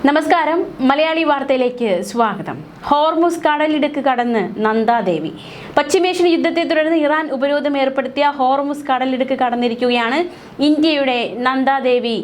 നമസ്കാരം, മലയാളി വാർത്തയിലേക്ക് സ്വാഗതം. ഹോർമുസ് കടലിടുക്ക് കടന്ന് നന്ദാദേവി. പശ്ചിമേഷ്യൻ യുദ്ധത്തെ തുടർന്ന് ഇറാൻ ഉപരോധം ഏർപ്പെടുത്തിയ ഹോർമുസ് കടലിടുക്ക് കടന്നിരിക്കുകയാണ് ഇന്ത്യയുടെ നന്ദാദേവി.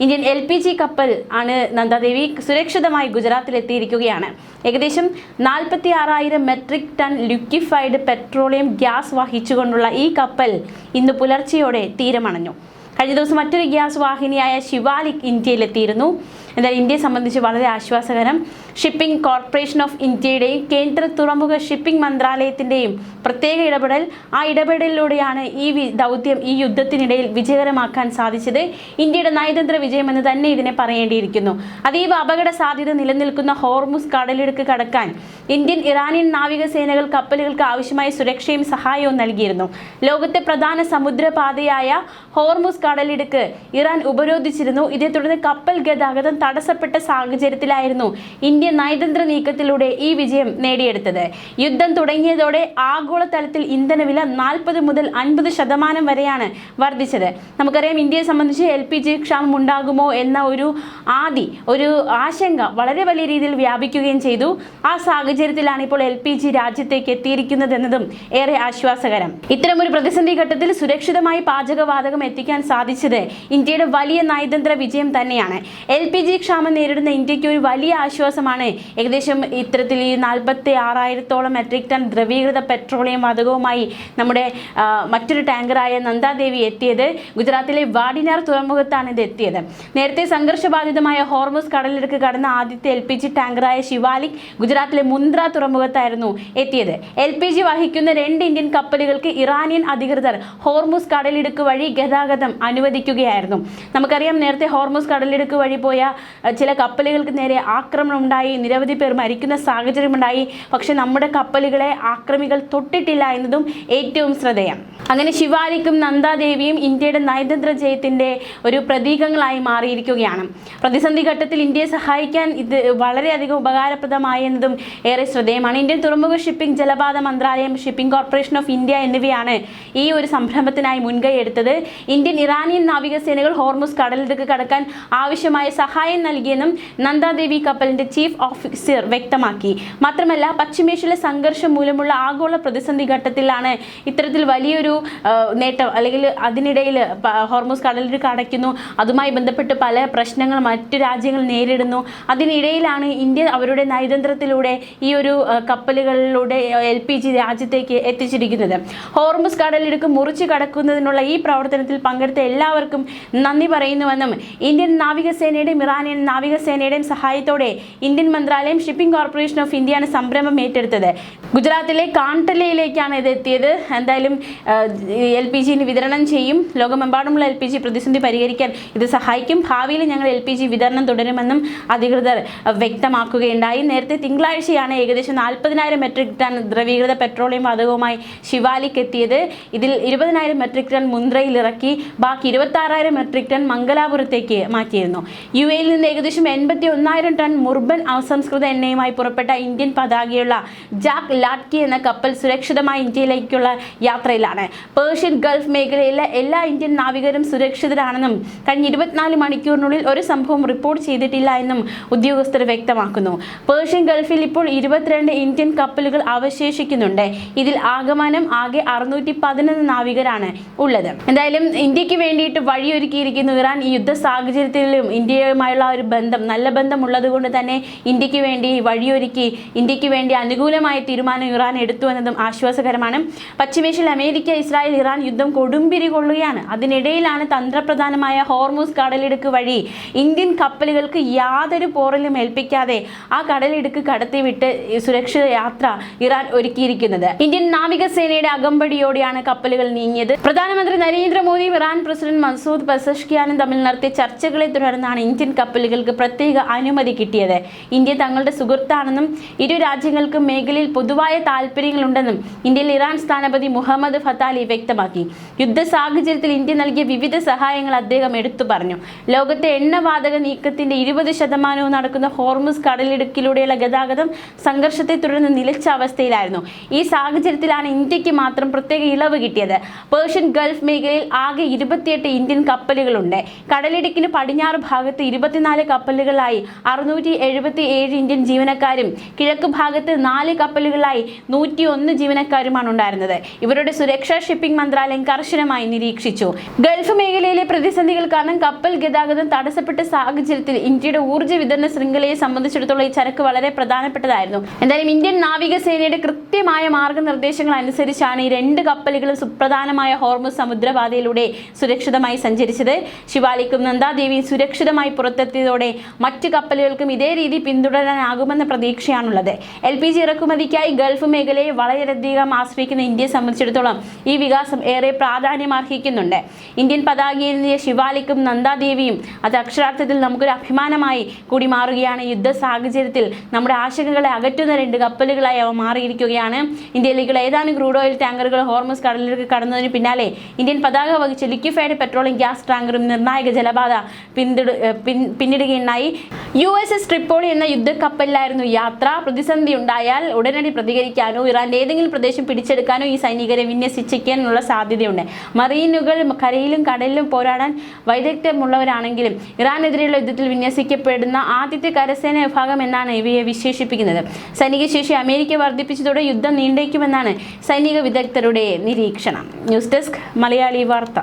ഇന്ത്യൻ LPG കപ്പൽ ആണ് നന്ദാദേവി. സുരക്ഷിതമായി ഗുജറാത്തിലെത്തിയിരിക്കുകയാണ്. ഏകദേശം 46,000 metric ton liquefied petroleum gas വഹിച്ചുകൊണ്ടുള്ള ഈ കപ്പൽ ഇന്ന് പുലർച്ചെയോടെ തീരമണഞ്ഞു. കഴിഞ്ഞ ദിവസം മറ്റൊരു ഗ്യാസ് വാഹിനിയായ ശിവാലിക് ഇന്ത്യയിലെത്തിയിരുന്നു. എന്നാൽ ഇന്ത്യയെ സംബന്ധിച്ച് വളരെ ആശ്വാസകരം. ഷിപ്പിംഗ് കോർപ്പറേഷൻ ഓഫ് ഇന്ത്യയുടെയും കേന്ദ്ര തുറമുഖ ഷിപ്പിംഗ് മന്ത്രാലയത്തിൻ്റെയും പ്രത്യേക ഇടപെടൽ. ആ ഇടപെടലിലൂടെയാണ് ഈ ദൗത്യം ഈ യുദ്ധത്തിനിടയിൽ വിജയകരമാക്കാൻ സാധിച്ചത്. ഇന്ത്യയുടെ നയതന്ത്ര വിജയമെന്ന് തന്നെ ഇതിനെ പറയേണ്ടിയിരിക്കുന്നു. അതീവ അപകട സാധ്യത നിലനിൽക്കുന്ന ഹോർമുസ് കടലിടുക്ക് കടക്കാൻ ഇന്ത്യൻ ഇറാനിയൻ നാവികസേനകൾ കപ്പലുകൾക്ക് ആവശ്യമായ സുരക്ഷയും സഹായവും നൽകിയിരുന്നു. ലോകത്തെ പ്രധാന സമുദ്രപാതയായ ഹോർമുസ് കടലിടുക്ക് ഇറാൻ ഉപരോധിച്ചിരുന്നു. ഇതേ തുടർന്ന് കപ്പൽ ഗതാഗതം തടസ്സപ്പെട്ട സാഹചര്യത്തിലായിരുന്നു ഇന്ത്യ നയതന്ത്ര നീക്കത്തിലൂടെ ഈ വിജയം നേടിയെടുത്തത്. യുദ്ധം തുടങ്ങിയതോടെ ആഗോളതലത്തിൽ ഇന്ധനവില 40 മുതൽ 50% വരെയാണ് വർദ്ധിച്ചത്. നമുക്കറിയാം, ഇന്ത്യയെ സംബന്ധിച്ച് LPG ക്ഷാമം ഉണ്ടാകുമോ എന്ന ഒരു ആശങ്ക വളരെ വലിയ രീതിയിൽ വ്യാപിക്കുകയും ചെയ്തു. ആ സാഹചര്യത്തിലാണ് ഇപ്പോൾ LPG രാജ്യത്തേക്ക് എത്തിയിരിക്കുന്നതെന്നതും ഏറെ ആശ്വാസകരം. ഇത്തരമൊരു പ്രതിസന്ധി ഘട്ടത്തിൽ സുരക്ഷിതമായി പാചകവാതകം എത്തിക്കാൻ സാധിച്ചത് ഇന്ത്യയുടെ വലിയ നയതന്ത്ര വിജയം തന്നെയാണ്. LPG ക്ഷാമം നേരിടുന്ന ഇന്ത്യക്ക് ഒരു വലിയ ആശ്വാസമാണ് ഏകദേശം ഇത്തരത്തിൽ ഈ 46,000 മെട്രിക് ടൺ ദ്രവീകൃത പെട്രോളിയം വാതകവുമായി നമ്മുടെ മറ്റൊരു ടാങ്കറായ നന്ദാദേവി എത്തിയത്. ഗുജറാത്തിലെ വാഡിനാർ തുറമുഖത്താണ് ഇത് എത്തിയത്. നേരത്തെ സംഘർഷബാധിതമായ ഹോർമുസ് കടലിടുക്ക് കടന്ന ആദ്യത്തെ LPG ടാങ്കറായ ശിവാലിക് ഗുജറാത്തിലെ മുന്ദ്ര തുറമുഖത്തായിരുന്നു എത്തിയത്. LPG വഹിക്കുന്ന 2 ഇന്ത്യൻ കപ്പലുകൾക്ക് ഇറാനിയൻ അധികൃതർ ഹോർമുസ് കടലിടുക്ക് വഴി ഗതാഗതം അനുവദിക്കുകയായിരുന്നു. നമുക്കറിയാം, നേരത്തെ ഹോർമുസ് കടലിടുക്ക് വഴി പോയ ചില കപ്പലുകൾക്ക് നേരെ ആക്രമണം ഉണ്ടായി, നിരവധി പേർ മരിക്കുന്ന സാഹചര്യമുണ്ടായി. പക്ഷെ നമ്മുടെ കപ്പലുകളെ ആക്രമികൾ തൊട്ടിട്ടില്ല എന്നതും ഏറ്റവും ശ്രദ്ധേയം. അങ്ങനെ ശിവാലിക്കും നന്ദാദേവിയും ഇന്ത്യയുടെ നയതന്ത്ര ജയത്തിന്റെ ഒരു പ്രതീകങ്ങളായി മാറിയിരിക്കുകയാണ്. പ്രതിസന്ധി ഘട്ടത്തിൽ ഇന്ത്യയെ സഹായിക്കാൻ ഇത് വളരെയധികം ഉപകാരപ്രദമായി എന്നതും ഏറെ ശ്രദ്ധേയമാണ്. ഇന്ത്യൻ തുറമുഖ ഷിപ്പിംഗ്, ജലപാത മന്ത്രാലയം, ഷിപ്പിംഗ് കോർപ്പറേഷൻ ഓഫ് ഇന്ത്യ എന്നിവയാണ് ഈ ഒരു സംരംഭത്തിനായി മുൻകൈ എടുത്തത്. ഇന്ത്യൻ ഇറാനിയൻ നാവികസേനകൾ ഹോർമുസ് കടലിടുക്ക് കടക്കാൻ ആവശ്യമായ സഹായം നൽകിയെന്നും നന്ദാദേവി കപ്പലിന്റെ ചീഫ് ഓഫീസർ വ്യക്തമാക്കി. മാത്രമല്ല, പശ്ചിമേഷ്യയിലെ സംഘർഷം മൂലമുള്ള ആഗോള പ്രതിസന്ധി ഘട്ടത്തിലാണ് ഇത്തരത്തിൽ വലിയൊരു നേട്ടം. അല്ലെങ്കിൽ അതിനിടയിൽ ഹോർമുസ് കടലിടുക്ക് അടയ്ക്കുന്നു, അതുമായി ബന്ധപ്പെട്ട് പല പ്രശ്നങ്ങൾ മറ്റു രാജ്യങ്ങൾ നേരിടുന്നു. അതിനിടയിലാണ് ഇന്ത്യ അവരുടെ നയതന്ത്രത്തിലൂടെ ഈ ഒരു കപ്പലുകളിലൂടെ LPG രാജ്യത്തേക്ക് എത്തിച്ചിരിക്കുന്നത്. ഹോർമുസ് കടലിടുക്ക് മുറിച്ചു കടക്കുന്നതിനുള്ള ഈ പ്രവർത്തനത്തിൽ പങ്കെടുത്ത എല്ലാവർക്കും നന്ദി പറയുന്നുവെന്നും ഇന്ത്യൻ നാവികസേനയുടെയും ഇറാനിയൻ നാവികസേനയുടെയും സഹായത്തോടെ ഇന്ത്യൻ മന്ത്രാലയം, ഷിപ്പിംഗ് കോർപ്പറേഷൻ ഓഫ് ഇന്ത്യയാണ് സംരംഭം ഏറ്റെടുത്തത്. ഗുജറാത്തിലെ കാണ്ടലയിലേക്കാണ് ഇത് എത്തിയത്. എന്തായാലും LPG വിതരണം ചെയ്യും. ലോകമെമ്പാടുമുള്ള LPG പ്രതിസന്ധി പരിഹരിക്കാൻ ഇത് സഹായിക്കും. ഭാവിയിൽ ഞങ്ങൾ LPG വിതരണം തുടരുമെന്നും അധികൃതർ വ്യക്തമാക്കുകയുണ്ടായി. നേരത്തെ തിങ്കളാഴ്ചയാണ് ഏകദേശം 40,000 മെട്രിക് ടൺ ദ്രവീകൃത പെട്രോളിയം വാതകവുമായി ശിവാലിക് എത്തിയത്. ഇതിൽ 20,000 മെട്രിക് ടൺ മുന്ദ്രയിൽ ഇറക്കി, ബാക്കി 26,000 മെട്രിക് ടൺ മംഗലാപുരത്തേക്ക് മാറ്റിയിരുന്നു. UAE നിന്ന് ഏകദേശം 81,000 ടൺ മുർബൻ അസംസ്കൃത എണ്ണയുമായി പുറപ്പെട്ട ഇന്ത്യൻ പതാകയുള്ള ജാക്ക് ലാറ്റ്കി എന്ന കപ്പൽ സുരക്ഷിതമായി ഇന്ത്യയിലേക്കുള്ള യാത്രയിലാണ്. പേർഷ്യൻ ഗൾഫ് മേഖലയിലെ എല്ലാ ഇന്ത്യൻ നാവികരും സുരക്ഷിതരാണെന്നും കഴിഞ്ഞ 24 മണിക്കൂറിനുള്ളിൽ ഒരു സംഭവം റിപ്പോർട്ട് ചെയ്തിട്ടില്ല എന്നും ഉദ്യോഗസ്ഥർ വ്യക്തമാക്കുന്നു. പേർഷ്യൻ ഗൾഫിൽ ഇപ്പോൾ 22 ഇന്ത്യൻ കപ്പലുകൾ അവശേഷിക്കുന്നുണ്ട്. ഇതിൽ ആകെ 611 നാവികരാണ് ഉള്ളത്. എന്തായാലും ഇന്ത്യക്ക് വേണ്ടിയിട്ട് വഴിയൊരുക്കിയിരിക്കുന്നു ഇറാൻ. ഈ യുദ്ധ സാഹചര്യത്തിലും ഇന്ത്യയുമായുള്ള ഒരു നല്ല ബന്ധം ഉള്ളത് കൊണ്ട് തന്നെ ഇന്ത്യക്ക് വേണ്ടി വഴിയൊരുക്കി, ഇന്ത്യക്ക് വേണ്ടി അനുകൂലമായ തീരുമാനം ഇറാൻ എടുത്തു എന്നതും ആശ്വാസകരമാണ്. പശ്ചിമേഷ്യയിൽ അമേരിക്ക, ഇസ്രായേൽ, ഇറാൻ യുദ്ധം കൊടുമ്പിരി കൊള്ളുകയാണ്. അതിനിടയിലാണ് തന്ത്രപ്രധാനമായ ഹോർമുസ് കടലിടുക്ക് വഴി ഇന്ത്യൻ കപ്പലുകൾക്ക് യാതൊരു പോറലും ഏൽപ്പിക്കാതെ ആ കടലിടുക്ക് കടത്തിവിട്ട് സുരക്ഷിത യാത്ര ഇറാൻ ഒരുക്കിയിരിക്കുന്നത്. ഇന്ത്യൻ നാവികസേനയുടെ അകമ്പടിയോടെയാണ് കപ്പലുകൾ നീങ്ങിയത്. പ്രധാനമന്ത്രി നരേന്ദ്രമോദിയും ഇറാൻ പ്രസിഡന്റ് മസൂദ് പെസഷ്കിയാനും തമ്മിൽ നടത്തിയ ചർച്ചകളെ തുടർന്നാണ് ഇന്ത്യൻ കപ്പലുകൾക്ക് പ്രത്യേക അനുമതി കിട്ടിയത്. ഇന്ത്യ തങ്ങളുടെ സുഹൃത്താണെന്നും ഇരു രാജ്യങ്ങൾക്കും മേഖലയിൽ പൊതുവായ താല്പര്യങ്ങളുണ്ടെന്നും ഇന്ത്യയിൽ ഇറാൻ സ്ഥാനപതി മുഹമ്മദ് ഫത്താലി വ്യക്തമാക്കി. യുദ്ധ സാഹചര്യത്തിൽ ഇന്ത്യ നൽകിയ വിവിധ സഹായങ്ങൾ അദ്ദേഹം എടുത്തു പറഞ്ഞു. ലോകത്തെ എണ്ണവാതക നീക്കത്തിന്റെ 20% നടക്കുന്ന ഹോർമുസ് കടലിടുക്കിലൂടെയുള്ള ഗതാഗതം സംഘർഷത്തെ തുടർന്ന് നിലച്ച അവസ്ഥയിലായിരുന്നു. ഈ സാഹചര്യത്തിലാണ് ഇന്ത്യക്ക് മാത്രം പ്രത്യേക ഇളവ് കിട്ടിയത്. പേർഷ്യൻ ഗൾഫ് മേഖലയിൽ ആകെ 28 ഇന്ത്യൻ കപ്പലുകളുണ്ട്. കടലിടുക്കിന് പടിഞ്ഞാറ് ഭാഗത്ത് 44 കപ്പലുകളായി 677 ഇന്ത്യൻ ജീവനക്കാരും കിഴക്ക് ഭാഗത്ത് 4 കപ്പലുകളായി 101 ജീവനക്കാരുമാണ് ഉണ്ടായിരുന്നത്. ഇവരുടെ സുരക്ഷ ഷിപ്പിംഗ് മന്ത്രാലയം കർശനമായി നിരീക്ഷിച്ചു. ഗൾഫ് മേഖലയിലെ പ്രതിസന്ധികൾ കാരണം കപ്പൽ ഗതാഗതം തടസ്സപ്പെട്ട സാഹചര്യത്തിൽ ഇന്ത്യയുടെ ഊർജ്ജ വിതരണ ശൃംഖലയെ സംബന്ധിച്ചിടത്തോളം ഈ ചരക്ക് വളരെ പ്രധാനപ്പെട്ടതായിരുന്നു. എന്തായാലും ഇന്ത്യൻ നാവികസേനയുടെ കൃത്യമായ മാർഗനിർദ്ദേശങ്ങൾ അനുസരിച്ചാണ് ഈ 2 കപ്പലുകളും സുപ്രധാനമായ ഹോർമുസ് സമുദ്രപാതയിലൂടെ സുരക്ഷിതമായി സഞ്ചരിച്ചത്. ശിവാലിക്കും നന്ദാദേവിയും സുരക്ഷിതമായി പുറത്തെത്തിയതോടെ മറ്റ് കപ്പലുകൾക്കും ഇതേ രീതി പിന്തുടരാനാകുമെന്ന പ്രതീക്ഷയാണുള്ളത്. LPG ഇറക്കുമതിക്കായി ഗൾഫ് മേഖലയെ വളരെയധികം ആശ്രയിക്കുന്ന ഇന്ത്യയെ സംബന്ധിച്ചിടത്തോളം ഈ വികാസം ഏറെ പ്രാധാന്യം അർഹിക്കുന്നുണ്ട്. ഇന്ത്യൻ പതാകയേന്തിയ ശിവാലിക്കും നന്ദാദേവിയും അത് അക്ഷരാർത്ഥത്തിൽ നമുക്കൊരു അഭിമാനമായി കൂടി മാറുകയാണ്. യുദ്ധ സാഹചര്യത്തിൽ നമ്മുടെ ആശങ്കകളെ അകറ്റുന്ന 2 കപ്പലുകളായി അവ മാറിയിരിക്കുകയാണ്. ഇന്ത്യയിലേക്കുള്ള ഏതാനും ക്രൂഡ് ഓയിൽ ടാങ്കറുകൾ ഹോർമുസ് കടലിലേക്ക് കടന്നതിന് പിന്നാലെ ഇന്ത്യൻ പതാക വഹിച്ച ലിക്വിഫൈഡ് പെട്രോളിയം ഗ്യാസ് ടാങ്കറും നിർണായക ജലപാത പിന്നിടുകയുണ്ടായി. USS ട്രിപ്പോളി എന്ന യുദ്ധക്കപ്പലിലായിരുന്നു യാത്ര. പ്രതിസന്ധി ഉണ്ടായാൽ ഉടനടി പ്രതികരിക്കാനോ ഇറാന്റെ ഏതെങ്കിലും പ്രദേശം പിടിച്ചെടുക്കാനോ ഈ സൈനികരെ വിന്യസിക്കാനുള്ള സാധ്യതയുണ്ട്. മറീനുകൾ കരയിലും കടലിലും പോരാടാൻ വൈദഗ്ധ്യമുള്ളവരാണെങ്കിലും ഇറാനെതിരെയുള്ള യുദ്ധത്തിൽ വിന്യസിക്കപ്പെടുന്ന ആദ്യത്തെ കരസേന വിഭാഗം എന്നാണ് ഇവയെ വിശേഷിപ്പിക്കുന്നത്. സൈനിക ശേഷി അമേരിക്ക വർദ്ധിപ്പിച്ചതോടെ യുദ്ധം നീണ്ടേക്കുമെന്നാണ് സൈനിക വിദഗ്ധരുടെ നിരീക്ഷണം. ന്യൂസ് ഡെസ്ക് മലയാളി വാർത്ത.